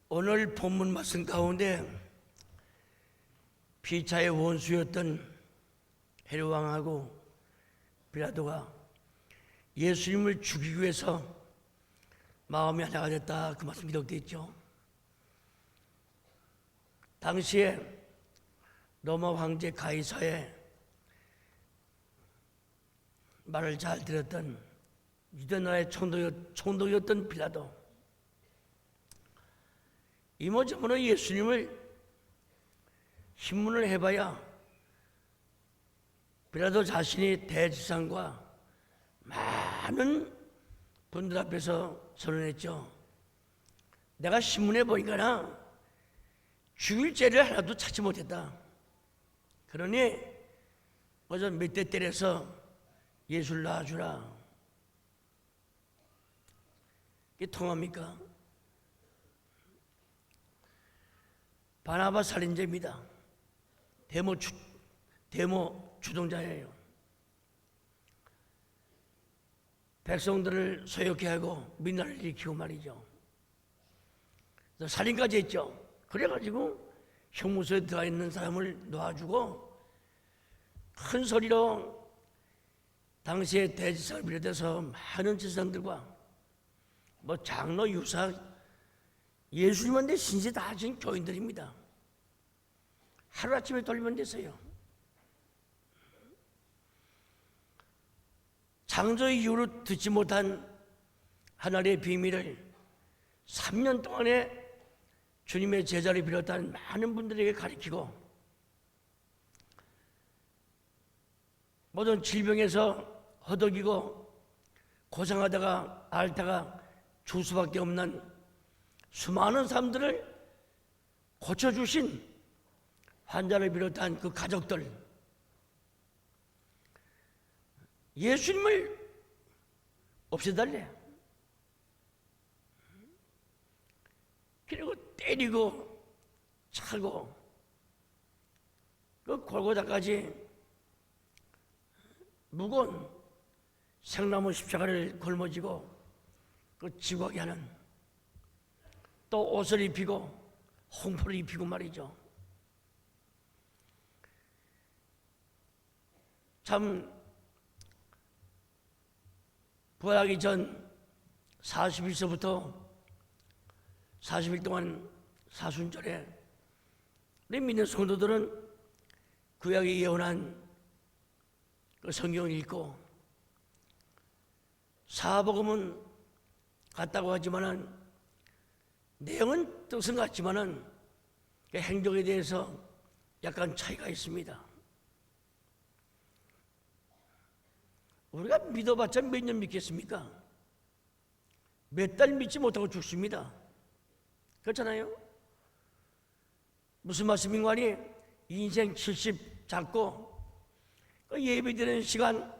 오늘 본문 말씀 가운데 피차의 원수였던 헤롯 왕하고 빌라도가 예수님을 죽이기 위해서 마음이 하나가 됐다, 그 말씀 기록되어 있죠. 당시에 로마 황제 가이사의 말을 잘 들었던 유대 나라의 총독이었던 빌라도, 이모저모로 예수님을 신문을 해봐야 빌라도 자신이 대제사장과 많은 분들 앞에서 선언했죠. 내가 신문에 보니까 죽일 죄를 하나도 찾지 못했다. 그러니 어서 몇 대 때려서 예수를 낳아주라. 이게 통합니까? 바나바 살인죄입니다. 데모 주동자예요. 백성들을 소욕해 하고 민날을 일으키고 말이죠. 살인까지 했죠. 그래가지고 형무소에 들어가 있는 사람을 놓아주고 큰 소리로 당시에 대제사장을 비롯해서 많은 제사장들과 장로, 유사, 예수님한테 신세 다 진 교인들입니다. 하루아침에 돌리면 됐어요. 창조 이후로 듣지 못한 하나님의 비밀을 3년 동안에 주님의 제자를 비롯한 많은 분들에게 가르치고 모든 질병에서 허덕이고 고생하다가 앓다가 죽을 수밖에 없는 수많은 사람들을 고쳐주신 환자를 비롯한 그 가족들, 예수님을 없애달래. 그리고 때리고 차고 그 골고다까지 무거운 생나무 십자가를 걸머지고 그 지고하게 하는, 또 옷을 입히고 홍포를 입히고 말이죠. 참 부활하기 전 40일서부터 40일 동안 사순절에 우리 믿는 성도들은 구약에 예언한 그 성경을 읽고 사복음은 같다고 하지만은 내용은 뜻은 같지만은 그 행동에 대해서 약간 차이가 있습니다. 우리가 믿어봤자 몇 년 믿겠습니까? 몇 달 믿지 못하고 죽습니다. 그렇잖아요? 무슨 말씀인가 하니 인생 70 잡고 그 예배드리는 시간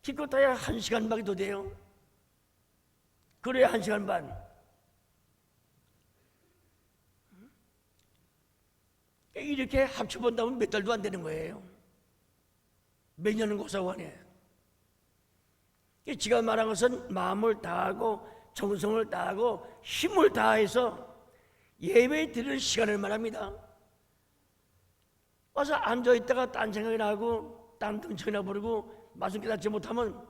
기껏해야 1시간밖에 더 돼요. 그래야 1시간 반. 이렇게 합쳐본다면 몇 달도 안 되는 거예요. 몇 년은 고사고 하네. 지가 말한 것은 마음을 다하고 정성을 다하고 힘을 다해서 예배 드리는 시간을 말합니다. 와서 앉아있다가 딴 생각이 나고 딴 등청이나 부르고 말씀 깨닫지 못하면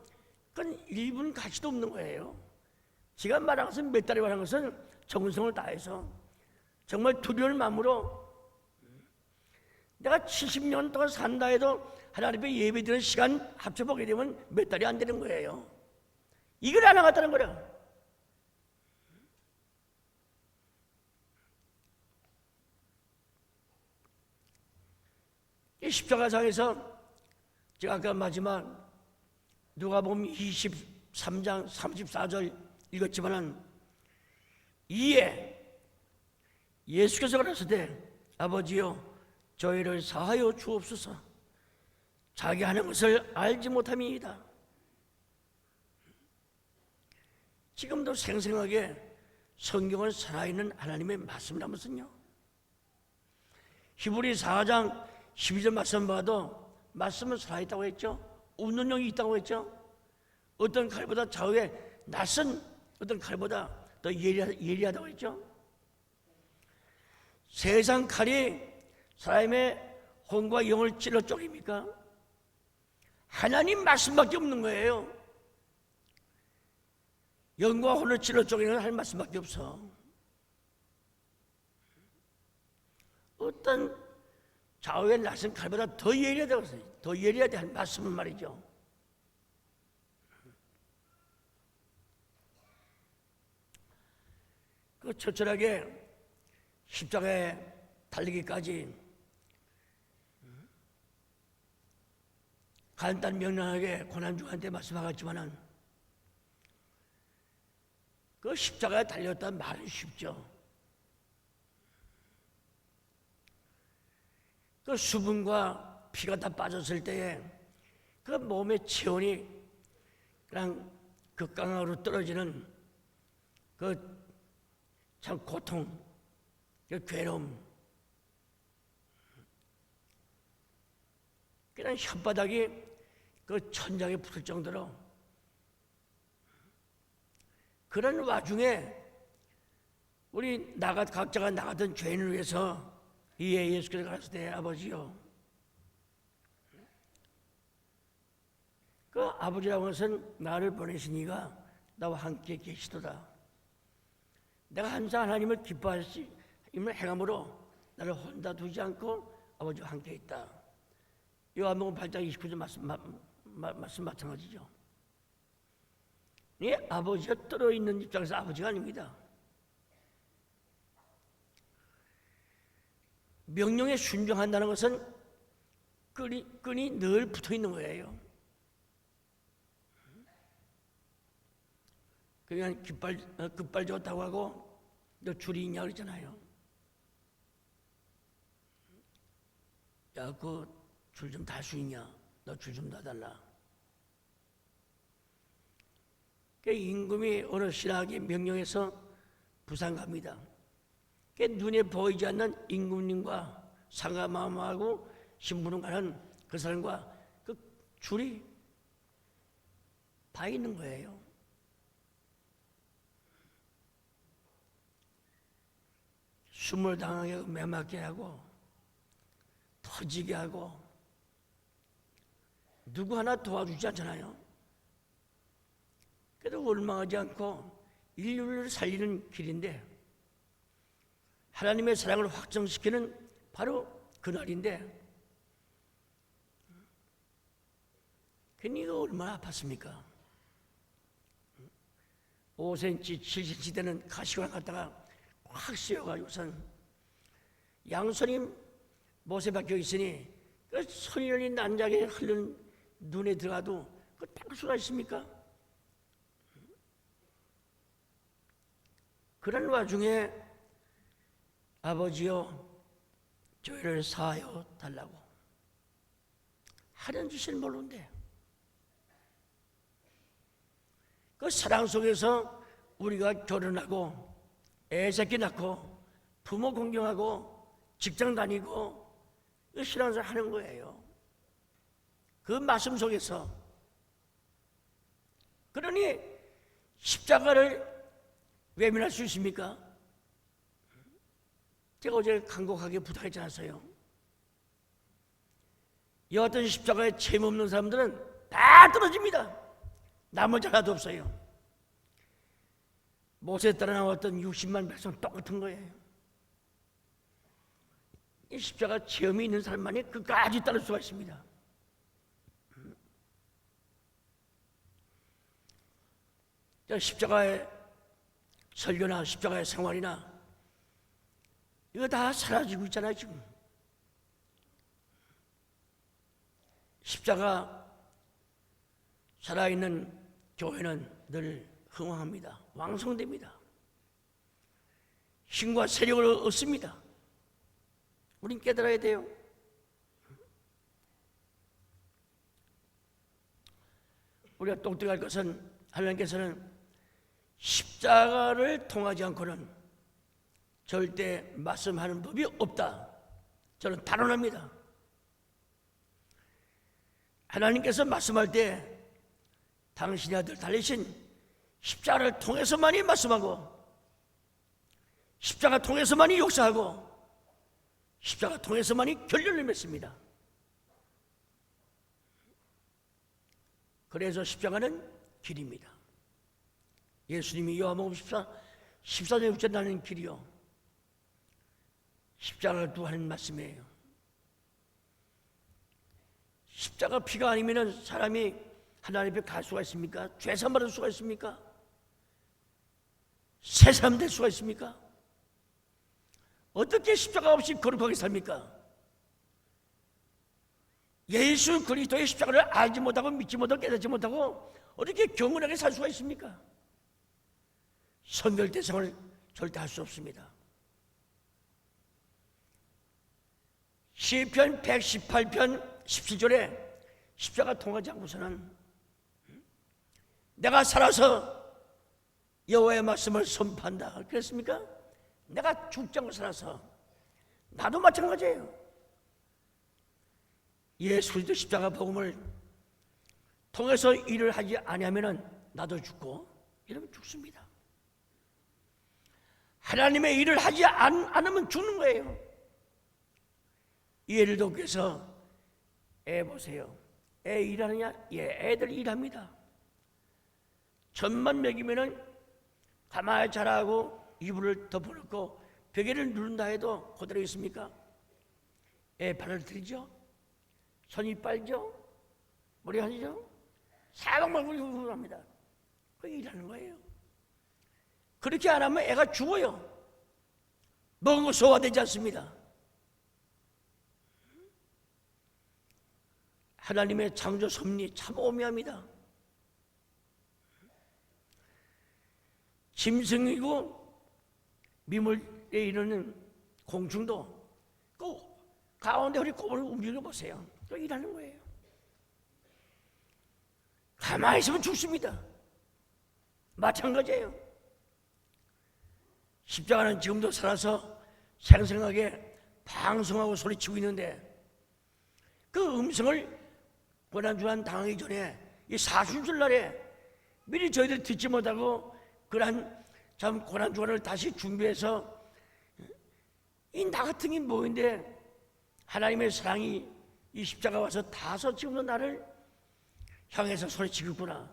그건 1분 가치도 없는 거예요. 지가 말한 것은, 몇 달에 말한 것은 정성을 다해서 정말 두려운 마음으로 내가 70년 동안 산다 해도 하나님 앞에 예배 드리는 시간 합쳐보게 되면 몇 달이 안 되는 거예요. 이걸 안 하겠다는 거야. 이 십자가상에서 제가 아까 마지막 누가복음 23장 34절 읽었지만은 이에 예수께서 가라사대 아버지여 저희를 사하여 주옵소서 자기 하는 것을 알지 못함이니이다. 지금도 생생하게 성경은 살아있는 하나님의 말씀이라면서요. 히브리 4장 12절 말씀 봐도 말씀은 살아있다고 했죠. 웃는 영이 있다고 했죠. 어떤 칼보다 좌우에 낯선 어떤 칼보다 더 예리하다고 했죠. 세상 칼이 사람의 혼과 영을 찔러 쪼깁니까? 하나님 말씀밖에 없는 거예요. 영과 혼을 찔러 쪼개는 할 말씀밖에 없어. 어떤 좌우의 낯선 칼보다 더 예리하다고 했어요. 더 예리하다 할 말씀은 말이죠. 그 처절하게 십자가에 달리기까지 간단 명랑하게 고난주한테 말씀하겠지만은 그 십자가에 달렸다는 말은 쉽죠. 그 수분과 피가 다 빠졌을 때에 그 몸의 체온이 그냥 극강으로 떨어지는 그 참 고통, 그 괴로움, 그냥 혓바닥이 그 천장에 붙을 정도로 그런 와중에 우리 각자가 나가던 죄인을 위해서 예수께서 가라사대 때 아버지요, 그 아버지라고 하는 것은 나를 보내신 이가 나와 함께 계시도다. 내가 항상 하나님을 기뻐하심을 행함으로 나를 혼자 두지 않고 아버지와 함께 있다. 요한복음 8장 29절 말씀 마찬가지죠. 이 아버지가 떨어있는 입장에서 아버지가 아닙니다. 명령에 순종한다는 것은 끈이 늘 붙어있는 거예요. 그냥 급발 좋다고 하고 너 줄이 있냐 그러잖아요. 야, 그 줄 좀 달 수 있냐? 너 줄 좀 놔달라. 그 임금이 어느 신하에게 명령해서 부산 갑니다. 그 눈에 보이지 않는 임금님과 상가마마하고 신부름 가는 그 사람과 그 줄이 다 있는 거예요. 숨을 당하게 하고 매맞게 하고 터지게 하고 누구 하나 도와주지 않잖아요. 그래도 원망하지 않고 인류를 살리는 길인데, 하나님의 사랑을 확정시키는 바로 그날인데, 그니가 얼마나 아팠습니까? 5cm, 7cm 되는 가시관 갖다가 확 씌워가지고선 양손이 못에 박혀 있으니 그 손이 난장에 흐르는 눈에 들어가도 그 닦을 수가 있습니까? 그런 와중에 아버지여 저희를 사하여 달라고 하는 짓을 모르는데, 그 사랑 속에서 우리가 결혼하고 애새끼 낳고 부모 공경하고 직장 다니고 신앙생활 하는 거예요. 그 말씀 속에서. 그러니 십자가를 외면할 수 있습니까? 제가 어제 간곡하게 부탁했지 않았어요? 여하튼 십자가에 죄 없는 사람들은 다 떨어집니다. 나머지 하나도 없어요. 모세에 따라 나왔던 60만 백성 똑같은 거예요. 이 십자가 체험이 있는 사람만이 끝까지 따를 수가 있습니다. 십자가의 설교나 십자가의 생활이나 이거 다 사라지고 있잖아요. 지금 십자가 살아있는 교회는 늘 흥황합니다. 왕성됩니다. 힘과 세력을 얻습니다. 우린 깨달아야 돼요. 우리가 똑똑할 것은 하나님께서는 십자가를 통하지 않고는 절대 말씀하는 법이 없다. 저는 단언합니다. 하나님께서 말씀할 때 당신의 아들 달리신 십자가를 통해서만이 말씀하고 십자가 통해서만이 역사하고 십자가 통해서만이 결론을 맺습니다. 그래서 십자가는 길입니다. 예수님이 요한복음 14장 6절 나는 길이요 십자가를 두 하는 말씀이에요. 십자가 피가 아니면 사람이 하나님 앞에 갈 수가 있습니까? 죄산 받을 수가 있습니까? 새 사람 될 수가 있습니까? 어떻게 십자가 없이 거룩하게 삽니까? 예수 그리스도의 십자가를 알지 못하고 믿지 못하고 깨닫지 못하고 어떻게 경건하게 살 수가 있습니까? 선별 대상을 절대 할 수 없습니다. 시편 118편 17절에 십자가 통하지 않고서는 내가 살아서 여호와의 말씀을 선포한다 그랬습니까? 내가 죽지 않고 살아서 나도 마찬가지예요. 예수 그리스도 십자가 복음을 통해서 일을 하지 아니하면 나도 죽고 이러면 죽습니다. 하나님의 일을 하지 않으면 죽는 거예요. 예를 들어서 애 보세요. 애 일하느냐? 예, 애들 일합니다. 젖만 먹이면은 가만히 자라고 이불을 덮어놓고 베개를 누른다 해도 그대로 있습니까? 애 발을 들이죠? 손이 빨죠? 머리 하죠? 사방방을 합니다. 그 일하는 거예요. 그렇게 안 하면 애가 죽어요. 먹은 거 소화되지 않습니다. 하나님의 창조 섭리 참 오묘합니다. 짐승이고 미물에 이르는 공충도 그 가운데 우리 꼬불을 움직여보세요. 또 일하는 거예요. 가만히 있으면 죽습니다. 마찬가지예요. 십자가는 지금도 살아서 생생하게 방송하고 소리치고 있는데 그 음성을 고난주간 당하기 전에 이 사순절날에 미리 저희들 듣지 못하고 그러한 참 고난주간을 다시 준비해서 이 나 같은 게 뭐인데 하나님의 사랑이 이 십자가 와서 다서 지금도 나를 향해서 소리치겠구나.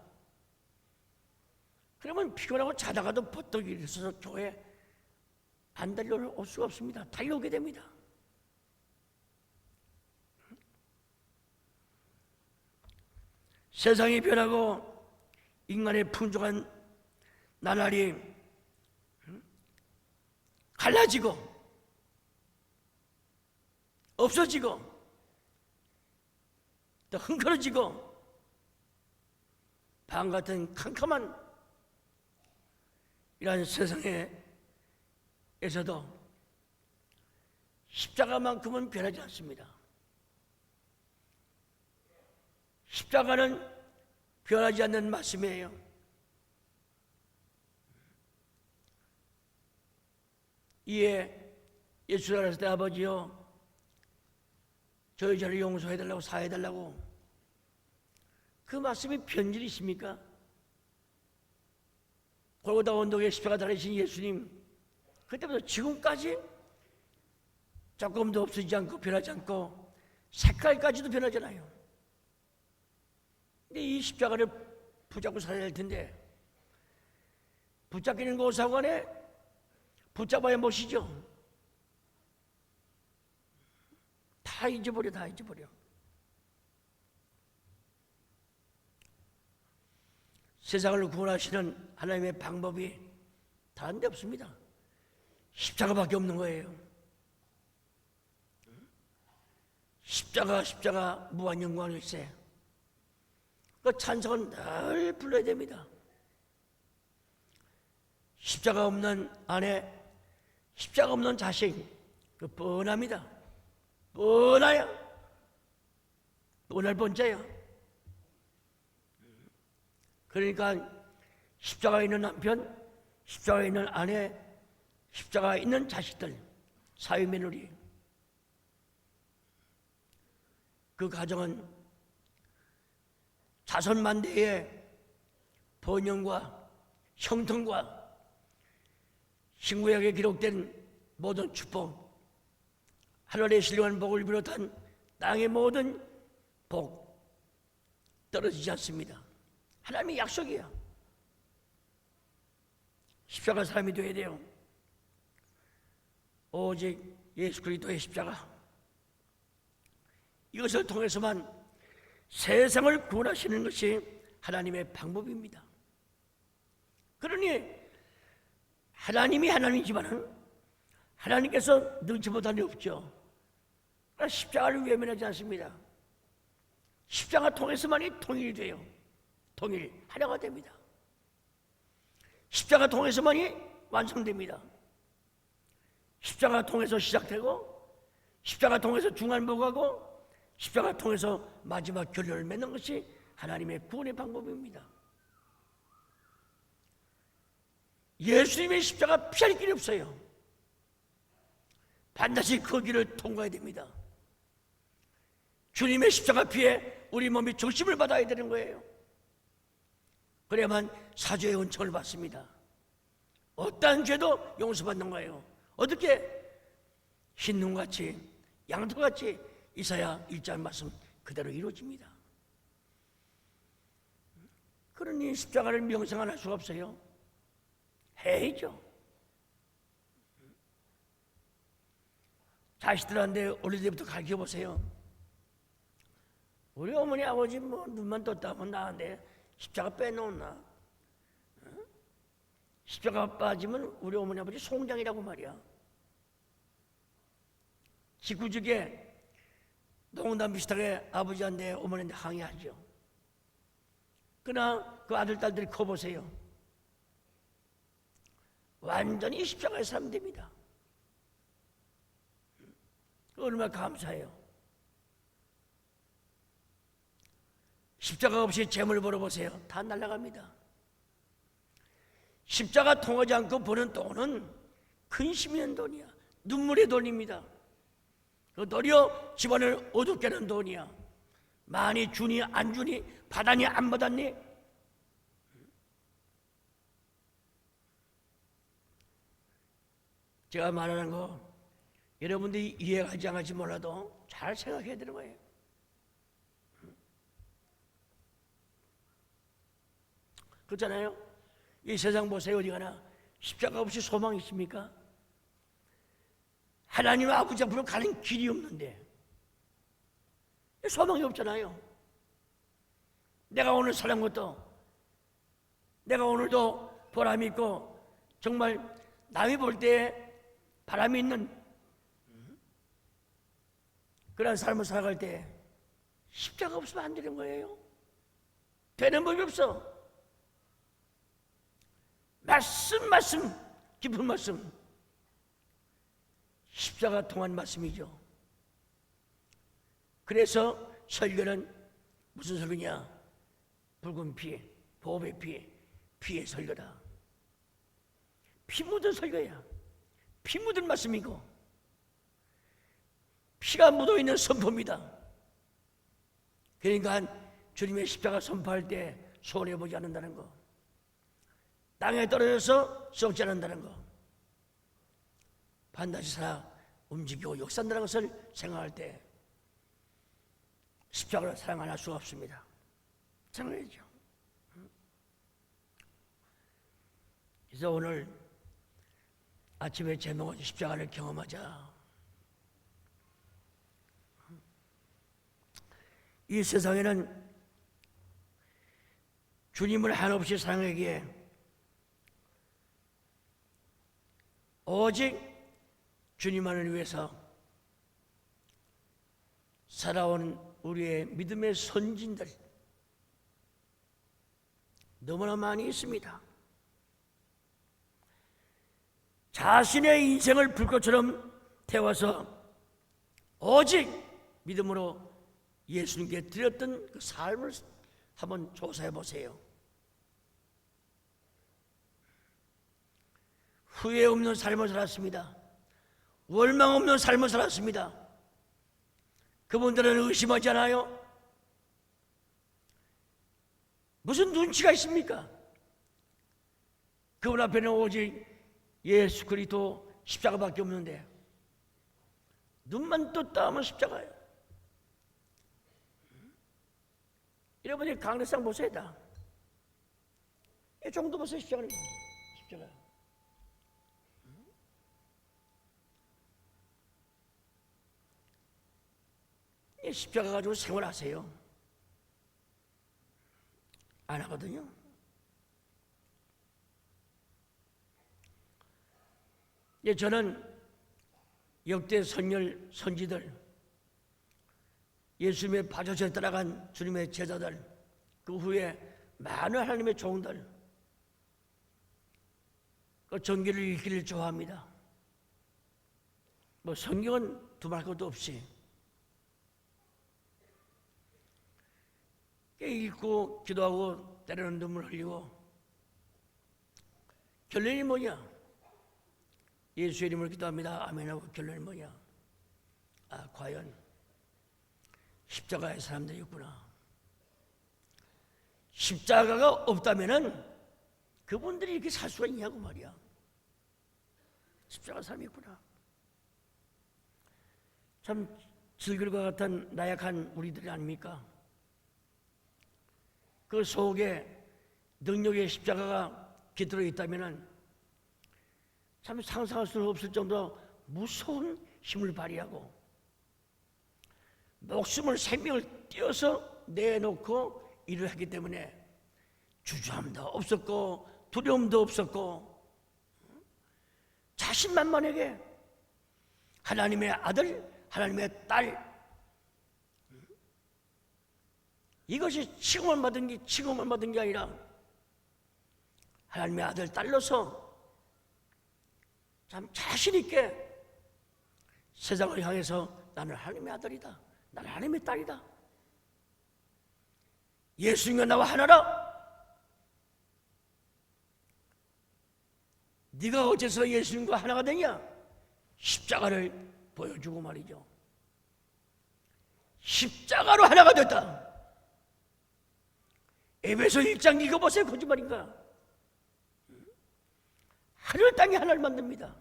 그러면 피곤하고 자다가도 버떡 일어서서 교회 안 달려올 수가 없습니다. 달려오게 됩니다. 세상이 변하고 인간의 풍족한 나날이 갈라지고 없어지고 또 흥커러지고 밤 같은 캄캄한 이러한 세상에서도 십자가만큼은 변하지 않습니다. 십자가는 변하지 않는 말씀이에요. 이에 예수를 알았을 때 아버지요 저희 죄를 용서해달라고 사해달라고 그 말씀이 변질이십니까? 골고다 언덕에 십자가 달리신 예수님 그때부터 지금까지 조금도 없어지지 않고 변하지 않고 색깔까지도 변하잖아요. 근데 이 십자가를 붙잡고 살아야 할 텐데 붙잡기는 고사관에 붙잡아야 못이죠. 다 잊어버려. 세상을 구원하시는 하나님의 방법이 다른 데 없습니다. 십자가밖에 없는 거예요. 십자가 무한 영광일세. 그 찬송은 늘 불러야 됩니다. 십자가 없는 아내, 십자가 없는 자식, 그 뻔합니다. 뻔해요. 뻔할 번째요. 그러니까 십자가에 있는 남편, 십자가에 있는 아내, 십자가에 있는 자식들, 사위며느리 그 가정은 자손만대의 번영과 형통과 신구약에 기록된 모든 축복 하늘의 신령한 복을 비롯한 땅의 모든 복 떨어지지 않습니다. 하나님의 약속이야. 십자가 사람이 되어야 돼요. 오직 예수 그리스도의 십자가, 이것을 통해서만 세상을 구원하시는 것이 하나님의 방법입니다. 그러니 하나님이 하나님이지만 하나님께서 능치 못한 일 없죠. 그러나 십자가를 외면하지 않습니다. 십자가 통해서만이 통일이 돼요. 통일, 하나가 됩니다. 십자가 통해서만이 완성됩니다. 십자가 통해서 시작되고, 십자가 통해서 중간복하고, 십자가 통해서 마지막 결론을 맺는 것이 하나님의 구원의 방법입니다. 예수님의 십자가 피할 길이 없어요. 반드시 그 길을 통과해야 됩니다. 주님의 십자가 피해 우리 몸이 조심을 받아야 되는 거예요. 그래야만 사죄의 은총을 받습니다. 어떠한 죄도 용서받는 거예요. 어떻게? 흰눈같이 양털같이 이사야 1장 말씀 그대로 이루어집니다. 그러니 십자가를 명상 안 할 수가 없어요. 해야죠. 자식들한테 어릴 때부터 가르쳐보세요. 우리 어머니 아버지 뭐 눈만 떴다 하면 나한테 십자가 빼놓나? 십자가 빠지면 우리 어머니 아버지 송장이라고 말이야. 직구직에 농담 비슷하게 아버지한테 어머니한테 항의하죠. 그러나 그 아들 딸들이 커보세요. 완전히 십자가의 사람 됩니다. 얼마나 감사해요. 십자가 없이 재물 벌어보세요. 다 날아갑니다. 십자가 통하지 않고 버는 돈은 근심이 있는 돈이야. 눈물의 돈입니다. 그 도리어 집안을 어둡게 하는 돈이야. 많이 주니 안 주니, 받았니 안 받았니? 제가 말하는 거 여러분들이 이해하지 않을지 몰라도 잘 생각해야 되는 거예요. 그렇잖아요. 이 세상 보세요. 어디 가나 십자가 없이 소망이 있습니까? 하나님 아버지 앞으로 가는 길이 없는데 소망이 없잖아요. 내가 오늘 사는 것도, 내가 오늘도 보람이 있고 정말 남이 볼 때 바람이 있는 그런 삶을 살아갈 때 십자가 없으면 안 되는 거예요. 되는 법이 없어. 말씀 깊은 말씀, 십자가 통한 말씀이죠. 그래서 설교는 무슨 설교냐? 붉은 피, 보배 피, 피의 설교다. 피 묻은 설교야. 피 묻은 말씀이고 피가 묻어있는 선포입니다. 그러니까 주님의 십자가 선포할 때 손해보지 않는다는 거, 땅에 떨어져서 썩지 않는다는 거, 반드시 살아 움직이고 역사한다는 것을 생각할 때 십자가를 사랑 안 할 수가 없습니다. 생각해야죠. 그래서 오늘 아침에 제목은 십자가를 경험하자. 이 세상에는 주님을 한없이 사랑하기에 오직 주님만을 위해서 살아온 우리의 믿음의 선진들 너무나 많이 있습니다. 자신의 인생을 불꽃처럼 태워서 오직 믿음으로 예수님께 드렸던 그 삶을 한번 조사해 보세요. 후회 없는 삶을 살았습니다. 원망 없는 삶을 살았습니다. 그분들은 의심하지 않아요? 무슨 눈치가 있습니까? 그분 앞에는 오직 예수 그리스도 십자가밖에 없는데 눈만 떴다 하면 십자가예요. 여러분이 강례상 보세요. 다. 이 정도 보세요. 십자가는. 십자가. 이 십자가 가지고 생활하세요. 안 하거든요. 저는 역대 선열 선지들, 예수님의 바저에 따라간 주님의 제자들, 그 후에 많은 하나님의 종들, 그 전기를 읽기를 좋아합니다. 뭐 성경은 두말 것도 없이 읽고 기도하고 때로는 눈물 흘리고, 결론이 뭐냐? 예수의 이름으로 기도합니다. 아멘하고 결론이 뭐냐? 아, 과연 십자가의 사람들이 있구나. 십자가가 없다면은 그분들이 이렇게 살 수가 있냐고 말이야. 십자가 사람이 있구나. 참 질글과 같은 나약한 우리들이 아닙니까? 그 속에 능력의 십자가가 깃들어 있다면은 참 상상할 수 없을 정도로 무서운 힘을 발휘하고 목숨을 생명을 띄어서 내놓고 일을 하기 때문에 주저함도 없었고 두려움도 없었고 자신만만하게 하나님의 아들, 하나님의 딸, 이것이 칭함을 받은 게 아니라 하나님의 아들, 딸로서 참 자신 있게 세상을 향해서 나는 하나님의 아들이다, 나는 하나님의 딸이다, 예수님과 나와 하나라. 네가 어째서 예수님과 하나가 되냐? 십자가를 보여주고 말이죠. 십자가로 하나가 됐다. 에베소 1장 읽어보세요. 거짓말인가? 하늘 땅이 하나를 만듭니다.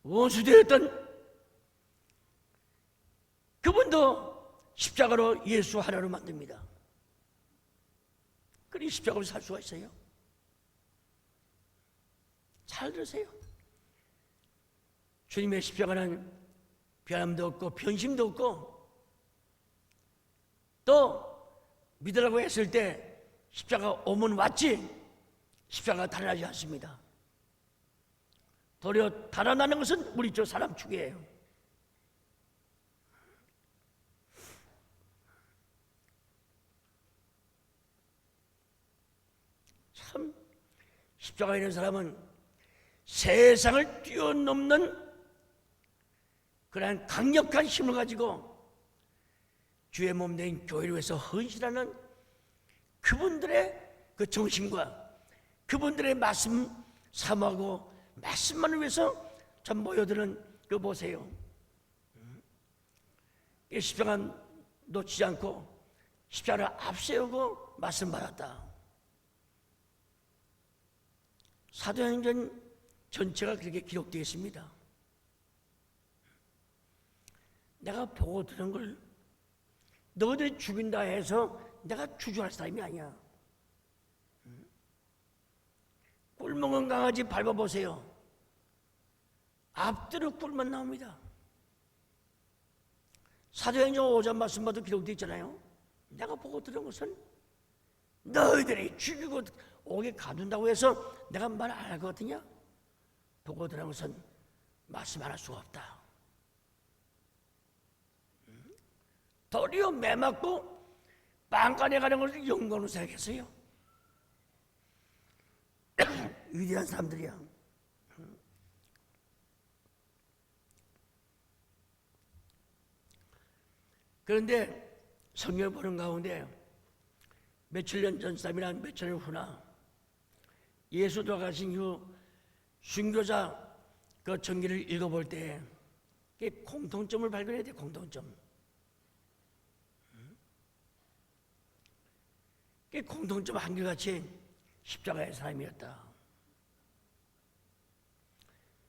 원수되었던 그분도 십자가로 예수 하나로 만듭니다. 그러니 십자가로 살 수가 있어요. 잘 들으세요. 주님의 십자가는 변함도 없고 변심도 없고, 또 믿으라고 했을 때 십자가 오면 왔지 십자가가 달아나지 않습니다. 도리어 달아나는 것은 우리 저 사람 축이에요. 참 십자가에 있는 사람은 세상을 뛰어넘는 그러한 강력한 힘을 가지고 주의 몸 된 교회를 위해서 헌신하는 그분들의 그 정신과 그분들의 말씀 사모하고 말씀만을 위해서 참 모여드는 그 보세요. 이 십자가 놓치지 않고 십자가를 앞세우고 말씀 받았다. 사도행전 전체가 그렇게 기록되어 있습니다. 내가 보고 들은 걸 너희들이 죽인다 해서 내가 주저할 사람이 아니야. 꿀먹은 강아지 밟아보세요. 앞뒤로 꿀만 나옵니다. 사도행전 5장 말씀마다 기록되어 있잖아요. 내가 보고 들은 것은 너희들이 죽이고 옥에 가둔다고 해서 내가 말 안 할 것 같으냐? 보고 들은 것은 말씀 안 할 수가 없다. 도리어 매 맞고 빵간에 가는 것을 영광으로 생각했어요. 위대한 사람들이야. 그런데 성경을 보는 가운데 며칠 년 전 사람이나 며칠 년 후나 예수 돌아가신 이후 순교자 그 전기를 읽어볼 때 공통점을 발견해야 돼. 공통점. 공통점 한결같이 십자가의 사람이었다.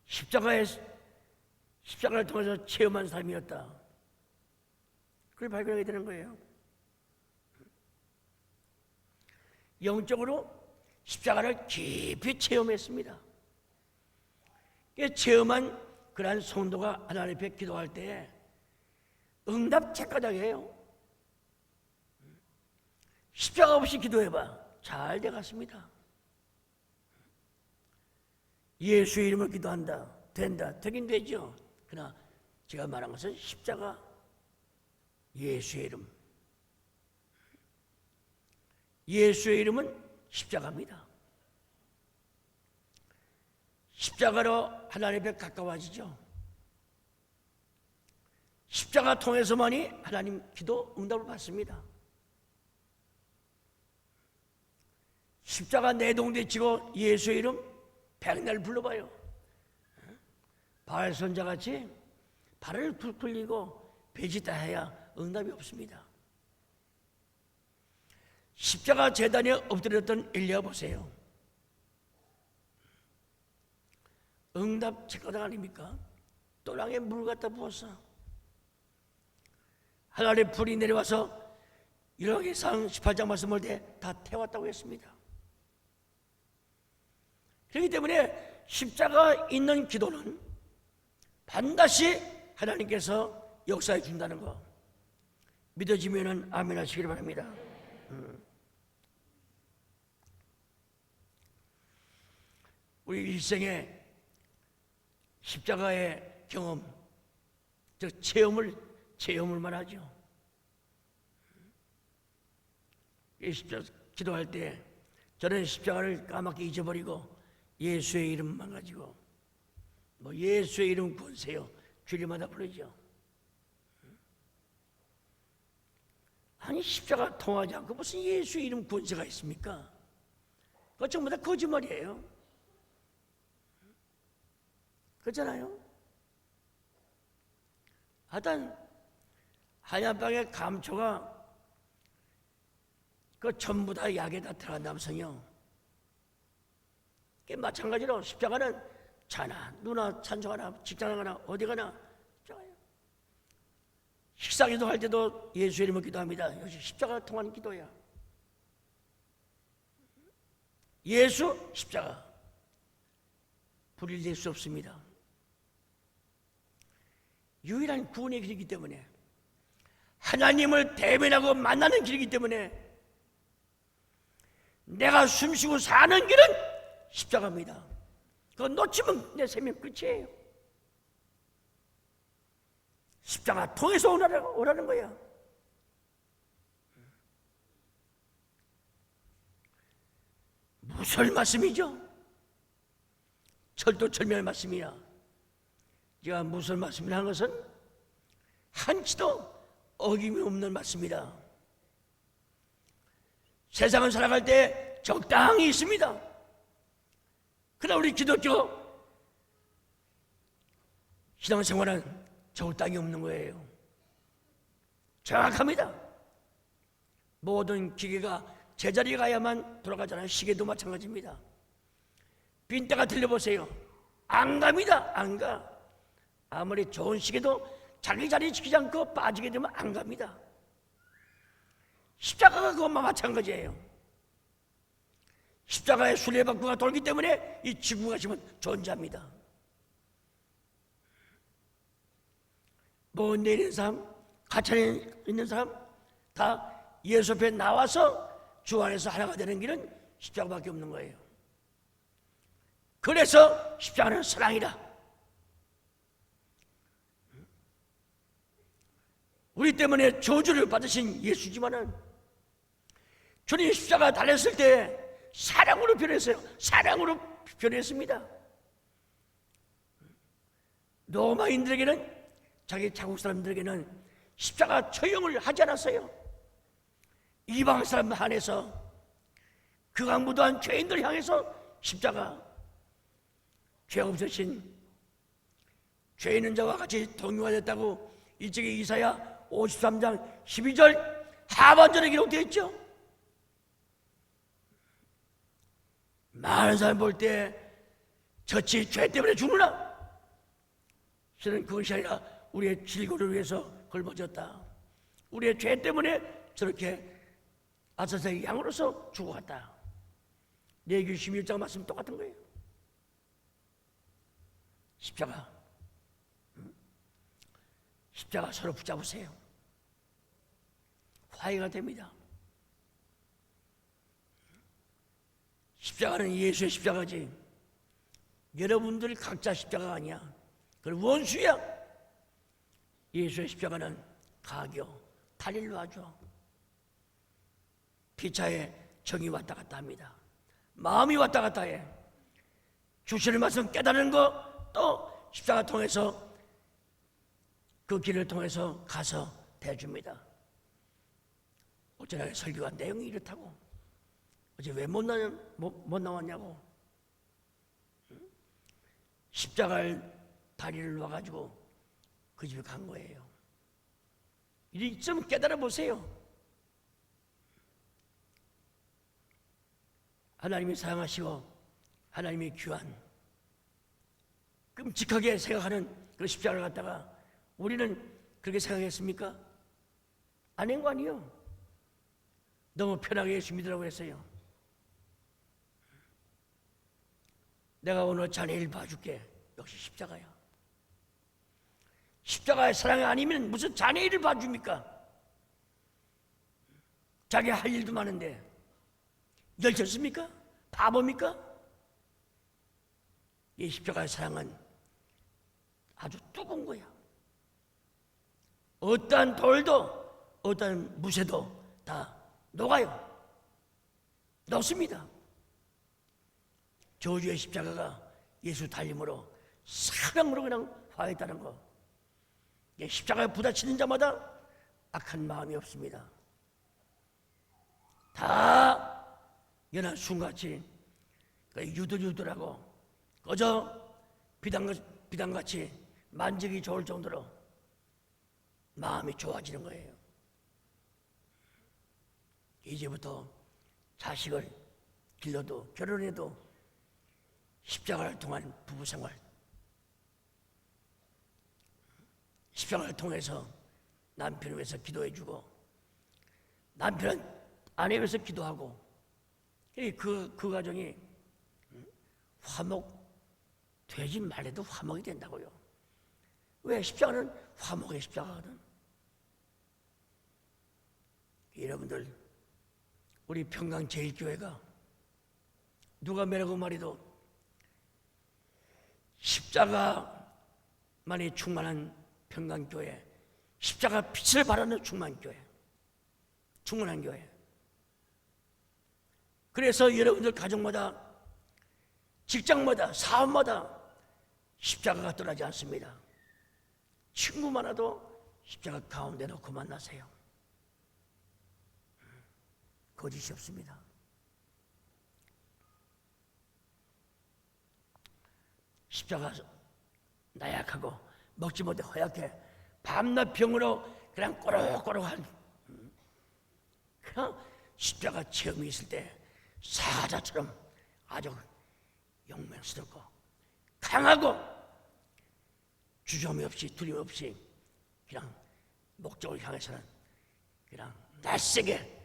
십자가의 십자가를 통해서 체험한 사람이었다. 그걸 발견하게 되는 거예요. 영적으로 십자가를 깊이 체험했습니다. 체험한 그러한 성도가 하나님 앞에 기도할 때 응답 책가닥이에요. 십자가 없이 기도해봐. 잘 돼갔습니다. 예수의 이름을 기도한다. 된다. 되긴 되죠. 그러나 제가 말한 것은 십자가, 예수의 이름. 예수의 이름은 십자가입니다. 십자가로 하나님 앞에 가까워지죠. 십자가 통해서만이 하나님 기도 응답을 받습니다. 십자가 내동대치고 예수의 이름 백날 불러봐요. 바알 선자같이 발을 굴리고 베짓다 해야 응답이 없습니다. 십자가 제단에 엎드렸던 엘리야 보세요. 응답 책가닥 아닙니까? 또랑에 물 갖다 부었어. 하늘에 불이 내려와서 열왕기상 18장 말씀을 다 태웠다고 했습니다. 그렇기 때문에 십자가 있는 기도는 반드시 하나님께서 역사해 준다는 거 믿어지면 아멘 하시기를 바랍니다. 우리 일생에 십자가의 경험, 즉 체험을 말하죠. 기도할 때 저는 십자가를 까맣게 잊어버리고 예수의 이름만 가지고 예수의 이름 권세요 주일마다 부르죠. 아니 십자가 통하지 않고 무슨 예수의 이름 권세가 있습니까? 그거 전부 다 거짓말이에요. 그렇잖아요. 하여튼 한약방의 감초가 그 전부 다 약에다 들어간다면서요. 마찬가지로 십자가는 자나 누나 찬송하나 직장 가나 어디 가나 식사 기도할 때도 예수의 이름을 기도합니다. 역시 십자가 통하는 기도야. 예수 십자가 분리될 수 없습니다. 유일한 구원의 길이기 때문에 하나님을 대면하고 만나는 길이기 때문에 내가 숨쉬고 사는 길은 십자가입니다. 그거 놓치면 내 생명 끝이에요. 십자가 통해서 오라는 거야. 무슨 말씀이죠? 철도철미할 말씀이야. 제가 무슨 말씀을 한 것은 한치도 어김이 없는 말씀이다. 세상을 살아갈 때 적당히 있습니다. 그러나 우리 기독교 신앙생활은 적당히 없는 거예요. 정확합니다. 모든 기계가 제자리에 가야만 돌아가잖아요. 시계도 마찬가지입니다. 빈대가 들려보세요. 안 갑니다. 안 가. 아무리 좋은 시계도 자기 자리 지키지 않고 빠지게 되면 안 갑니다. 십자가가 그것만 마찬가지예요. 십자가의 순례바퀴가 돌기 때문에 이 지구가 지금 존재합니다. 먼 데 있는 사람, 가천에 있는 사람 다 예수 앞에 나와서 주 안에서 하나가 되는 길은 십자가밖에 없는 거예요. 그래서 십자가는 사랑이다. 우리 때문에 저주를 받으신 예수지만은 주님 십자가 달렸을 때 사랑으로 변했어요. 사랑으로 변했습니다. 로마인들에게는 자기 자국 사람들에게는 십자가 처형을 하지 않았어요. 이방 사람 한해서 극악무도한 죄인들 향해서 십자가 죄 없으신 죄 있는 자와 같이 동요하였다고 일찍이 이사야 53장 12절 하반절에 기록되어 있죠. 많은 사람 볼 때 저치 죄 때문에 죽느라 저는 그것이 아니라 우리의 질고를 위해서 걸머졌다. 우리의 죄 때문에 저렇게 아사사의 양으로서 죽어갔다. 레위기 16장 말씀 똑같은 거예요. 십자가 서로 붙잡으세요. 화해가 됩니다. 십자가는 예수의 십자가지 여러분들 각자 십자가가 아니야. 그건 원수야. 예수의 십자가는 가교, 다리를 놔줘. 피차에 정이 왔다 갔다 합니다. 마음이 왔다 갔다 해. 주시는 말씀 깨달은 거 또 십자가 통해서 그 길을 통해서 가서 대줍니다. 어쩌나 설교가 내용이 이렇다고. 어제 왜 못 나왔냐고. 십자가를 다리를 놔가지고 그 집에 간 거예요. 이 좀 깨달아 보세요. 하나님이 사랑하시고 하나님이 귀한 끔찍하게 생각하는 그 십자가를 갖다가 우리는 그렇게 생각했습니까? 아닌 거 아니에요. 너무 편하게 예수 믿으라고 했어요. 내가 오늘 자네를 봐줄게. 역시 십자가야. 십자가의 사랑이 아니면 무슨 자네를 봐줍니까? 자기 할 일도 많은데 열쳤습니까? 바보입니까? 이 십자가의 사랑은 아주 뜨거운 거야. 어떠한 돌도 어떠한 무쇠도 다 녹아요. 녹습니다. 저주의 십자가가 예수 달림으로 사랑으로 그냥 화했다는 거. 십자가에 부딪히는 자마다 악한 마음이 없습니다. 다 연한 순같이 유들유들하고 그저 비단같이 만지기 좋을 정도로 마음이 좋아지는 거예요. 이제부터 자식을 길러도 결혼해도 십자가를 통한 부부생활, 십자가를 통해서 남편을 위해서 기도해주고 남편은 아내 위해서 기도하고 그 가정이 되지 말래도 화목이 된다고요. 왜? 십자가는 화목의 십자가거든. 여러분들 우리 평강제일교회가 누가 뭐라고 말해도 십자가만이 충만한 평강교회, 십자가 빛을 발하는 충만한 교회. 그래서 여러분들 가정마다 직장마다 사업마다 십자가가 떠나지 않습니다. 친구 많아도 십자가 가운데 놓고 만나세요. 거짓이 없습니다. 십자가 나약하고 먹지 못해 허약해 밤낮 병으로 그냥 꼬록꼬록한 그냥 십자가 체험이 있을 때 사자처럼 아주 용맹스럽고 강하고 주저함이 없이 두려움 없이 그냥 목적을 향해서는 그냥 낯세게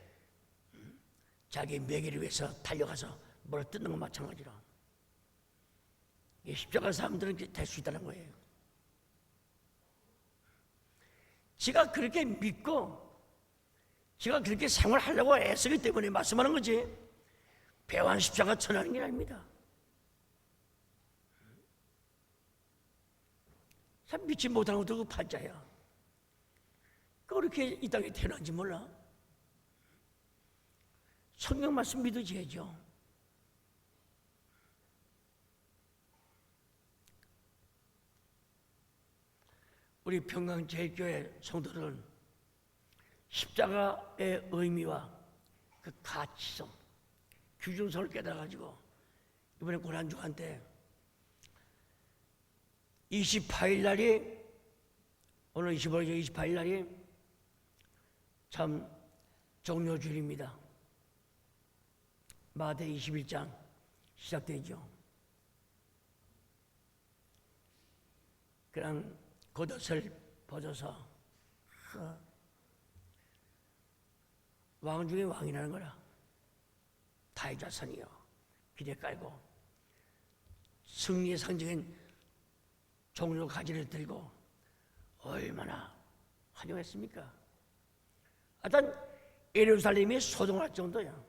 자기 매기를 위해서 달려가서 뭘 뜯는 것 마찬가지로 이 십자가 사람들은 될 수 있다는 거예요. 지가 그렇게 믿고 지가 그렇게 생활하려고 애쓰기 때문에 말씀하는 거지 배환 십자가 전하는 게 아닙니다. 참 믿지 못하는 것도 그 판자야. 그렇게 이 땅에 태어난지 몰라. 성경 말씀 믿어줘야죠. 우리 평강제일교회 성도들은 십자가의 의미와 그 가치성, 규준성을 깨달아가지고 이번에 고난주간 때 28일 날이 오늘 25일 28일 날이 참 종료주일입니다. 마태 21장 시작되죠. 그냥 겉옷을 벗어서 왕 중에 왕이라는 거라. 다윗 자손이요, 길에 깔고 승리의 상징인 종로 가지를 들고 얼마나 환영했습니까? 하여튼 예루살렘이 소동할 정도야.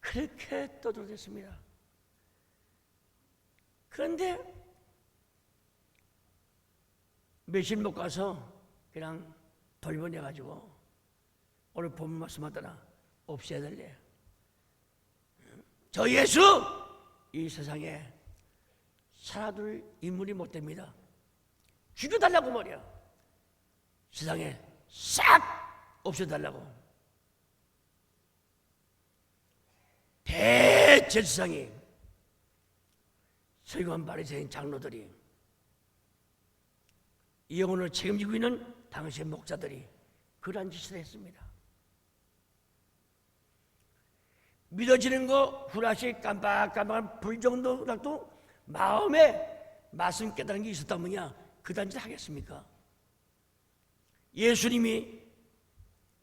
그렇게 떠들었습니다. 그런데 며칠 못 가서 그냥 돌려내가지고 오늘 본문 말씀하더라, 없애야 될래. 저 예수 이 세상에 살아둘 인물이 못 됩니다. 죽여달라고 말이야. 세상에 싹 없애달라고. 대제사장이, 서기관 바리새인 장로들이, 이 영혼을 책임지고 있는 당시의 목자들이 그러한 짓을 했습니다. 믿어지는 거 후라시 깜빡깜빡한 불 정도라도 마음에 말씀 깨달은 게 있었다면야 그 단짓 하겠습니까? 예수님이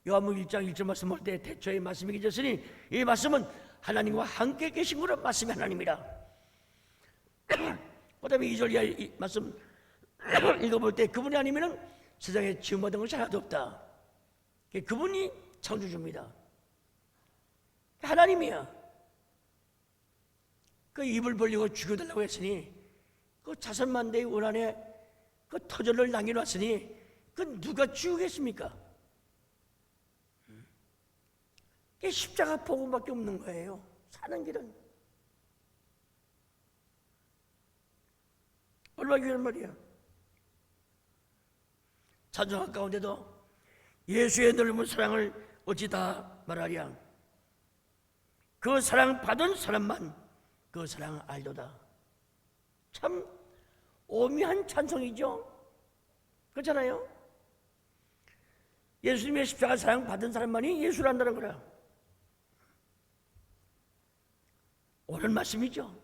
요한복음 1장 1절 말씀할 때 태초에 말씀이 계셨으니 이 말씀은 하나님과 함께 계신 거로 말씀이 하나님이라. 그 다음에 2절 이하 말씀 읽어볼 때 그분이 아니면 세상에 지음받은 것이 하나도 없다. 그분이 창조주입니다. 하나님이야. 그 입을 벌리고 죽여달라고 했으니 그 자선만대의 원한에 그 터전을 남겨놨으니 그 누가 죽이겠습니까? 십자가 복음밖에 없는 거예요. 사는 길은 얼마나 귀한 말이야. 찬송학 가운데도 예수의 넓은 사랑을 어찌 다 말하랴. 그 사랑 받은 사람만 그 사랑 알도다. 참 오묘한 찬송이죠. 그렇잖아요. 예수님의 십자가 사랑 받은 사람만이 예수를 안다는 거라. 오늘 말씀이죠.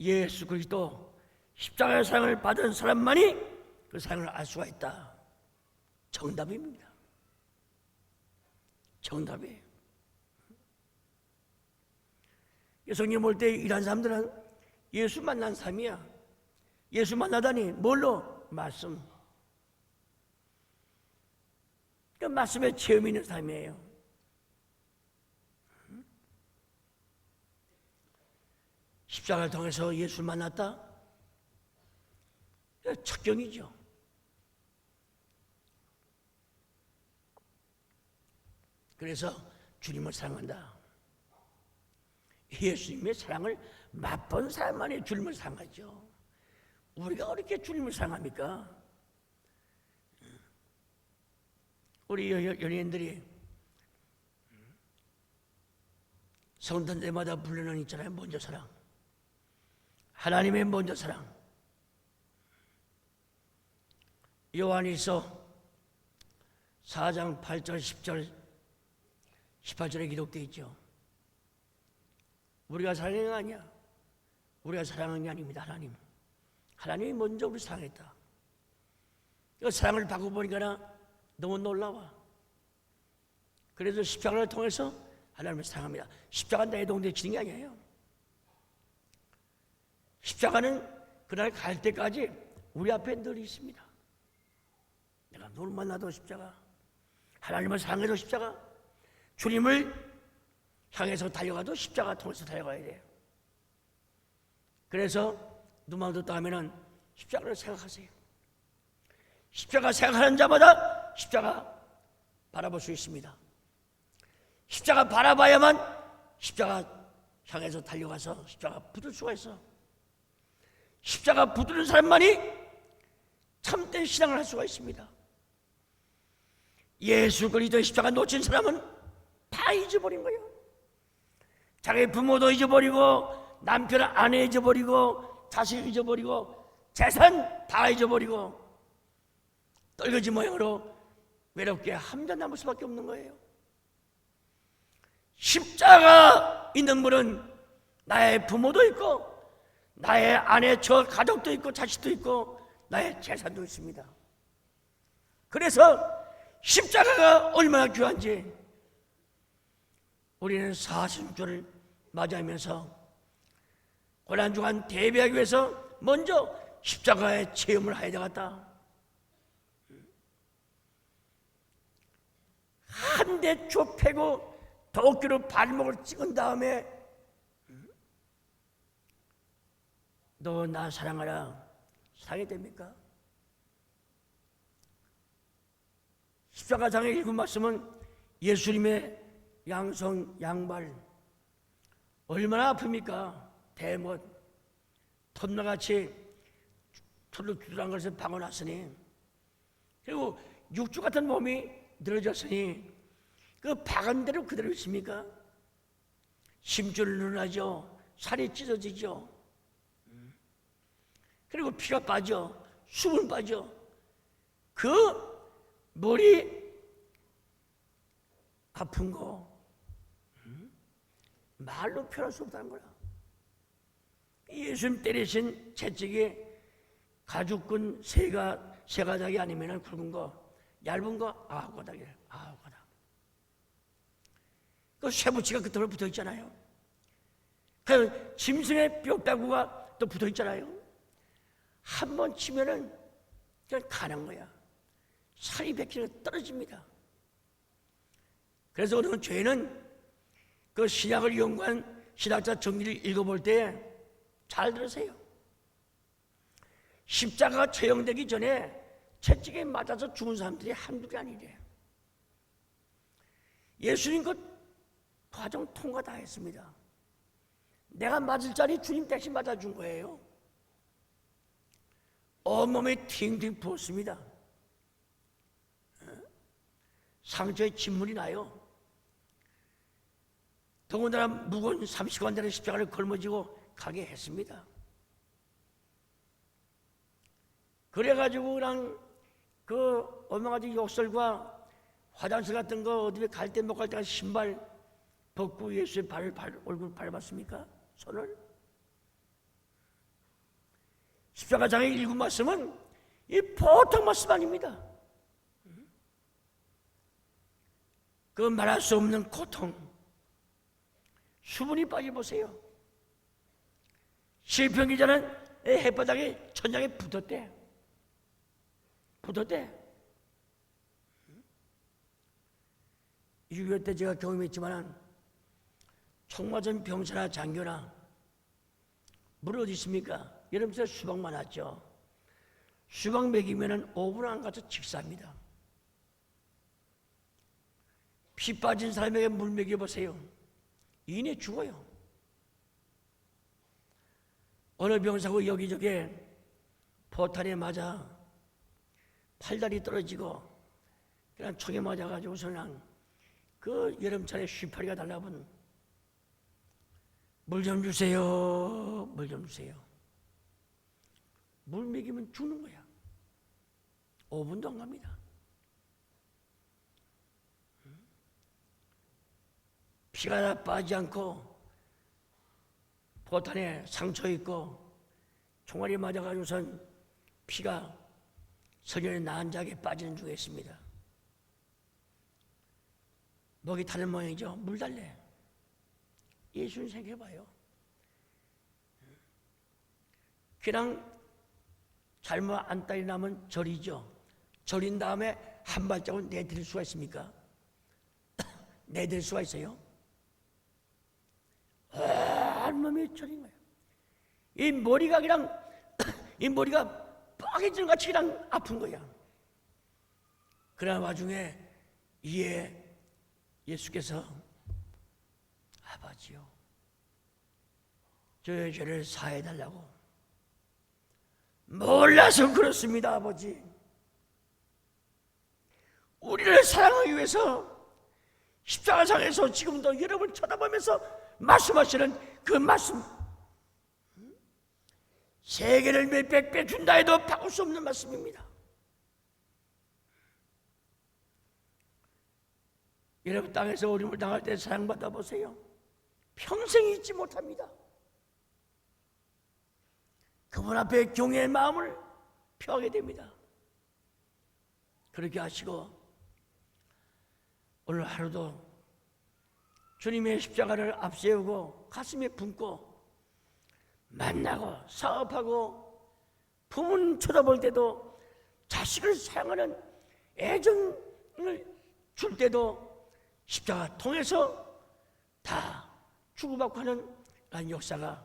예수 그리스도 십자가의 사랑을 받은 사람만이 그 사랑을 알 수가 있다. 정답입니다. 정답이에요. 성령 올 때 일한 사람들은 예수 만난 삶이야. 예수 만나다니 뭘로? 말씀. 그 말씀에 체험 있는 삶이에요. 십자가를 통해서 예수를 만났다? 척경이죠. 그래서 주님을 사랑한다. 예수님의 사랑을 맛본 사람만이 주님을 사랑하죠. 우리가 어떻게 주님을 사랑합니까? 우리 연예인들이 성탄 때마다 부르는 있잖아요. 먼저 사랑. 하나님의 먼저 사랑. 요한일서 4장 8절 10절 18절에 기록되어 있죠. 우리가 사랑한 게 아니야. 우리가 사랑한 게 아닙니다. 하나님이 먼저 우리 사랑했다. 그 사랑을 받고 보니까 너무 놀라워. 그래서 십자가를 통해서 하나님을 사랑합니다. 십자가 내동대치는 게 아니에요. 십자가는 그날 갈 때까지 우리 앞에 늘 있습니다. 내가 누굴 만나도 십자가, 하나님을 사랑해도 십자가, 주님을 향해서 달려가도 십자가 통해서 달려가야 돼요. 그래서 눈만 떴다 하면은 십자가를 생각하세요. 십자가 생각하는 자마다 십자가 바라볼 수 있습니다. 십자가 바라봐야만 십자가 향해서 달려가서 십자가 붙을 수가 있어. 십자가 붙드는 사람만이 참된 신앙을 할 수가 있습니다. 예수 그리스도의 십자가 놓친 사람은 다 잊어버린 거예요. 자기 부모도 잊어버리고 남편 아내 잊어버리고 자식 잊어버리고 재산 다 잊어버리고 떨거지 모양으로 외롭게 함자 남을 수밖에 없는 거예요. 십자가 있는 분은 나의 부모도 있고 나의 아내, 저 가족도 있고 자식도 있고 나의 재산도 있습니다. 그래서 십자가가 얼마나 귀한지 우리는 사순절을 맞이하면서 고난주간 대비하기 위해서 먼저 십자가의 체험을 해야 되겠다. 한 대 좁히고 도끼로 발목을 찍은 다음에 너 나 사랑하라. 사랑이 됩니까? 십자가상의 읽은 말씀은 예수님의 양손 양발 얼마나 아픕니까? 대못 톱날같이 투르투르한 것을 박아놨으니, 그리고 육주 같은 몸이 늘어졌으니 그 박은 대로 그대로 있습니까? 심줄 늘어나죠. 살이 찢어지죠. 그리고 피가 빠져, 수분 빠져. 그 머리 아픈 거 말로 표현할 수 없다는 거야. 예수님 때리신 채찍이 가죽끈 세 가닥이 아니면 굵은 거, 얇은 거 9가닥이에요. 9가닥. 그 쇠붙이가 끝으로 붙어 있잖아요. 그 짐승의 뼈다구가 또 붙어 있잖아요. 한 번 치면은 그냥 가는 거야. 살이 100kg 떨어집니다. 그래서 우리는 죄는 그 신약을 연구한 신학자 정리를 읽어볼 때 잘 들으세요. 십자가가 처형되기 전에 채찍에 맞아서 죽은 사람들이 한둘이 아니래. 예수님 그 과정 통과 다 했습니다. 내가 맞을 자리 주님 대신 맞아준 거예요. 온몸에 팅팅 부었습니다. 상처에 진물이 나요. 더군다나 무거운 30관 되는 십자가를 걸머지고 가게 했습니다. 그래가지고 그냥 그 얼마가지 욕설과 화장실 같은 거 어디 갈 때 못 갈 때 신발 벗고 예수의 얼굴 밟았습니까? 손을? 십자가장의 읽은 말씀은 이 보통 말씀 아닙니다. 그 말할 수 없는 고통, 수분이 빠져보세요. 시편 기자는 햇바닥에 천장에 붙었대. 붙었대. 6.25 때 제가 경험했지만 총 맞은 병사나 장교나 물 어디 있습니까? 여름새 수박 많았죠. 수박 먹이면 5분 안 가서 직사합니다. 피 빠진 사람에게 물 먹여보세요. 이내 죽어요. 어느 병사고 여기저기 포탄에 맞아 팔다리 떨어지고 그냥 총에 맞아가지고서는 그 여름철에 쉬파리가 달라붙은 물 좀 주세요. 물 좀 주세요. 물 먹이면 죽는 거야. 5분도 안 갑니다. 피가 다 빠지지 않고 포탄에 상처 있고 총알이 맞아가지고선 피가 서련의 난자하게 빠지는 중에 있습니다. 목이 타는 모양이죠. 물 달래. 예수님 생각해봐요. 그냥 잘못 안달이 나면 절이죠. 절인 다음에 한 발자국 내드릴 수가 있습니까? 내드릴 수가 있어요? 온몸이 절인 거예요. 이 머리가 그냥 이 머리가 빠개지는 같이 그냥 아픈 거야. 그러나 와중에 이에 예수께서 아버지요, 저의 죄를 사해달라고. 몰라서 그렇습니다, 아버지. 우리를 사랑하기 위해서 십자가상에서 지금도 여러분 쳐다보면서 말씀하시는 그 말씀, 세계를 몇백 배 준다 해도 바꿀 수 없는 말씀입니다. 여러분 땅에서 어려움을 당할 때 사랑받아 보세요. 평생 잊지 못합니다. 그분 앞에 경외의 마음을 표하게 됩니다. 그렇게 하시고 오늘 하루도 주님의 십자가를 앞세우고 가슴에 품고 만나고 사업하고 부모님 쳐다볼 때도 자식을 사랑하는 애정을 줄 때도 십자가 통해서 다 주고받고 하는 그런 역사가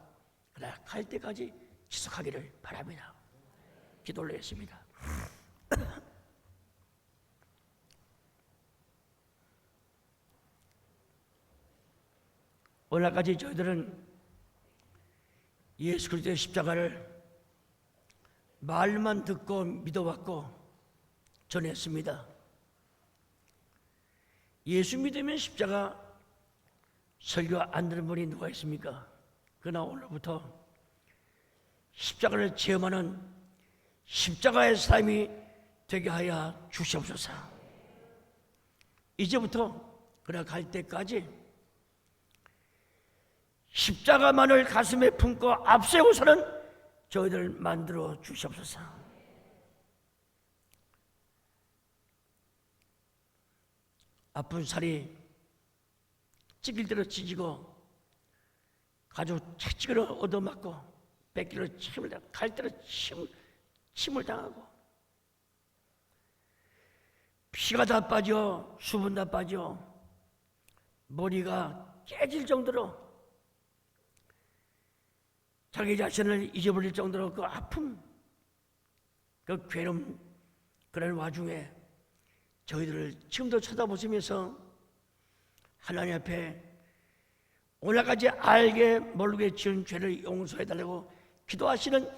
그날 갈 때까지 지속하기를 바랍니다. 기도를 했습니다. 오늘까지 저희들은 예수 그리스도의 십자가를 말만 듣고 믿어왔고 전했습니다. 예수 믿으면 십자가 설교 안 듣는 분이 누가 있습니까? 그러나 오늘부터 십자가를 체험하는 십자가의 삶이 되게 하여 주시옵소서. 이제부터 그래 갈 때까지 십자가만을 가슴에 품고 앞세우서는 저희들 만들어 주시옵소서. 아픈 살이 찢길 대로 찢이고 가족 채찍으로 얻어맞고 뺏기로 침을 당하고 갈 대로 침을 당하고 피가 다 빠져 수분 다 빠져 머리가 깨질 정도로 자기 자신을 잊어버릴 정도로 그 아픔, 그 괴로움, 그런 와중에 저희들을 지금도 쳐다보시면서 하나님 앞에 오늘까지 알게 모르게 지은 죄를 용서해달라고 기도하시는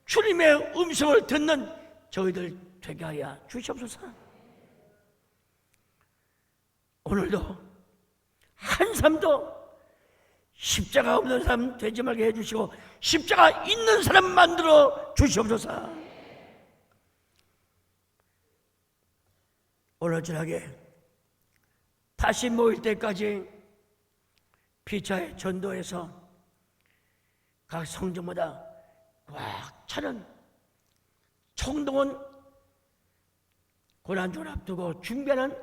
주님의 음성을 듣는 저희들 되게 하여 주시옵소서. 오늘도 한 삶도 십자가 없는 사람 되지 말게 해주시고 십자가 있는 사람 만들어 주시옵소서. 오늘 저녁에 다시 모일 때까지 피차의 전도에서 각 성전마다 꽉 차는 총동원 고난주를 앞두고 준비하는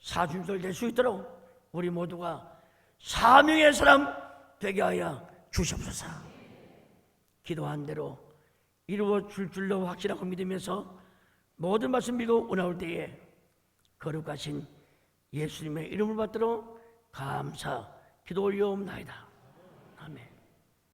사순절 될 수 있도록 우리 모두가 사명의 사람 되게 하여 주시옵소서. 기도한 대로 이루어 줄 줄로 확신하고 믿으면서 모든 말씀 믿고 오나올 때에 거룩하신 예수님의 이름을 받들어 감사 기도 올려옵나이다.